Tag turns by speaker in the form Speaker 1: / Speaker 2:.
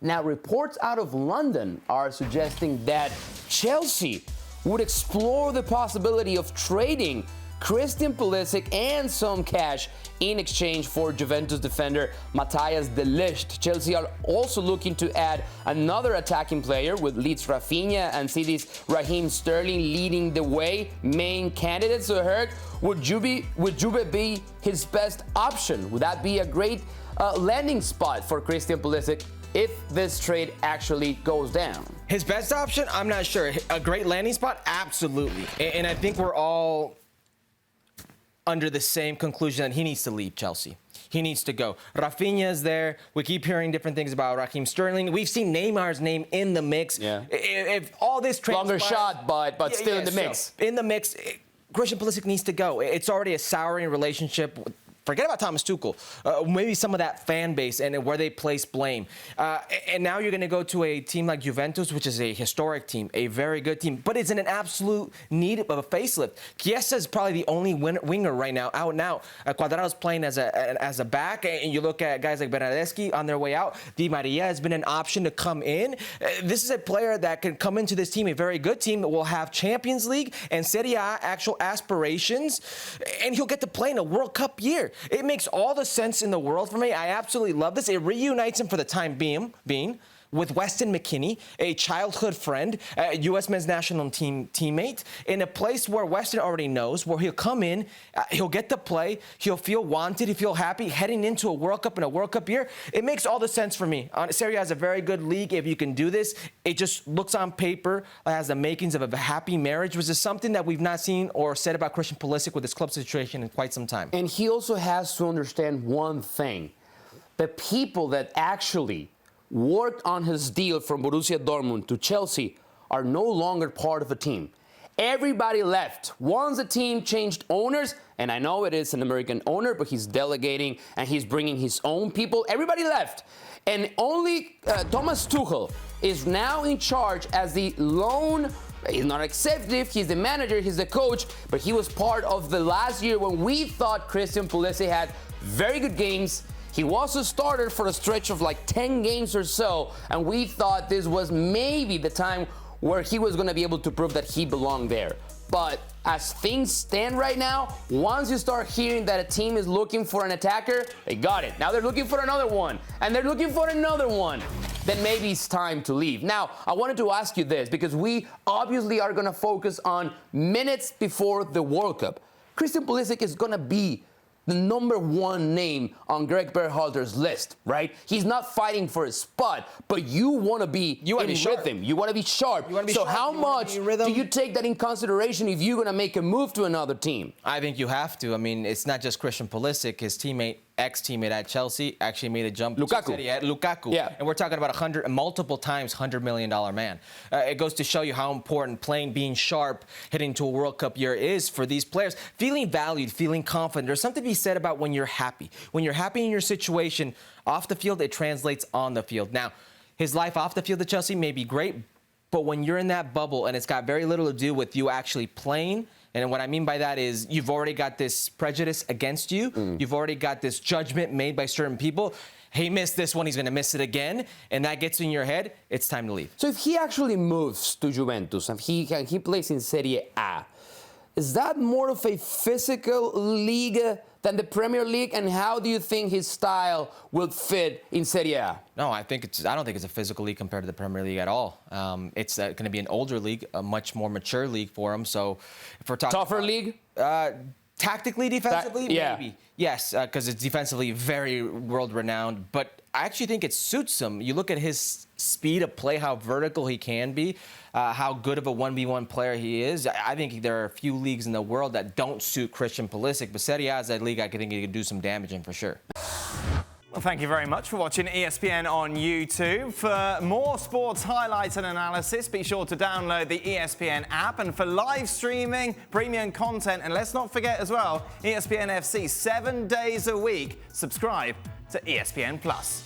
Speaker 1: Now, reports out of London are suggesting that Chelsea would explore the possibility of trading Christian Pulisic and some cash in exchange for Juventus defender Matthias de Ligt. Chelsea are also looking to add another attacking player with Leeds Rafinha and City's Raheem Sterling leading the way, main candidates. So, Herc, would Juve be his best option? Would that be a great landing spot for Christian Pulisic if this trade actually goes down?
Speaker 2: His best option? I'm not sure. A great landing spot? Absolutely. And I think we're all under the same conclusion that he needs to leave Chelsea. He needs to go. Rafinha is there. We keep hearing different things about Raheem Sterling. We've seen Neymar's name in the mix.
Speaker 1: Yeah.
Speaker 2: If all this
Speaker 1: longer shot, but still in the mix.
Speaker 2: So in the mix, Christian Pulisic needs to go. It's already a souring relationship. Forget about Thomas Tuchel. Maybe some of that fan base and where they place blame. And now you're going to go to a team like Juventus, which is a historic team, a very good team, but it's in an absolute need of a facelift. Chiesa is probably the only winger right now, out and out. Cuadrado's playing as a back, and you look at guys like Bernardeschi on their way out. Di Maria has been an option to come in. This is a player that can come into this team, a very good team that will have Champions League and Serie A actual aspirations, and he'll get to play in a World Cup year. It makes all the sense in the world for me. I absolutely love this. It reunites him for the time being with Weston McKennie, a childhood friend, a U.S. men's national team teammate, in a place where Weston already knows, where he'll come in, he'll get to play, he'll feel wanted, he'll feel happy heading into a World Cup in a World Cup year. It makes all the sense for me. Serie A is a very good league. If you can do this, it just looks on paper, has the makings of a happy marriage, which is something that we've not seen or said about Christian Pulisic with his club situation in quite some time.
Speaker 1: And he also has to understand one thing. The people that actually worked on his deal from Borussia Dortmund to Chelsea are no longer part of the team. Everybody left. Once the team changed owners, and I know it is an American owner, but he's delegating and he's bringing his own people. Everybody left. And only Thomas Tuchel is now in charge as the lone. He's not executive, he's the manager, he's the coach, but he was part of the last year when we thought Christian Pulisic had very good games. He was a starter for a stretch of like 10 games or so, and we thought this was maybe the time where he was going to be able to prove that he belonged there. But as things stand right now, once you start hearing that a team is looking for an attacker, they got it. Now they're looking for another one, and they're looking for another one. Then maybe it's time to leave. Now, I wanted to ask you this, because we obviously are going to focus on minutes before the World Cup. Christian Pulisic is going to be the number one name on Greg Berhalter's list, right? He's not fighting for a spot, but you want to be in rhythm. You want to be sharp. So how much do you take that in consideration if you're going to make a move to another team?
Speaker 2: I think you have to. I mean, it's not just Christian Pulisic. His ex-teammate at Chelsea actually made a jump. Lukaku.
Speaker 1: Yeah.
Speaker 2: And we're talking about multiple times $100 million man. It goes to show you how important being sharp, heading to a World Cup year is for these players. Feeling valued, feeling confident. There's something to be said about when you're happy. When you're happy in your situation off the field, it translates on the field. Now, his life off the field at Chelsea may be great, but when you're in that bubble and it's got very little to do with you actually playing, and what I mean by that is you've already got this prejudice against you. You've already got this judgment made by certain people. He missed this one, he's going to miss it again, and that gets in your head, it's time to leave.
Speaker 1: So if he actually moves to Juventus and he plays in Serie A, is that more of a physical league than the Premier League? And how do you think his style will fit in Serie A?
Speaker 2: No, I don't think it's a physical league compared to the Premier League at all. It's going to be an older league, a much more mature league for him. So if we're talking
Speaker 1: tougher league?
Speaker 2: Tactically, defensively, maybe. Yes, because it's defensively very world-renowned. But I actually think it suits him. You look at his speed of play, how vertical he can be, how good of a 1v1 player he is. I think there are a few leagues in the world that don't suit Christian Pulisic. But Serie A is that league I think he could do some damage in for sure.
Speaker 3: Well, thank you very much for watching ESPN on YouTube. For more sports highlights and analysis, be sure to download the ESPN app. And for live streaming, premium content, and let's not forget as well, ESPN FC 7 days a week. Subscribe to ESPN+.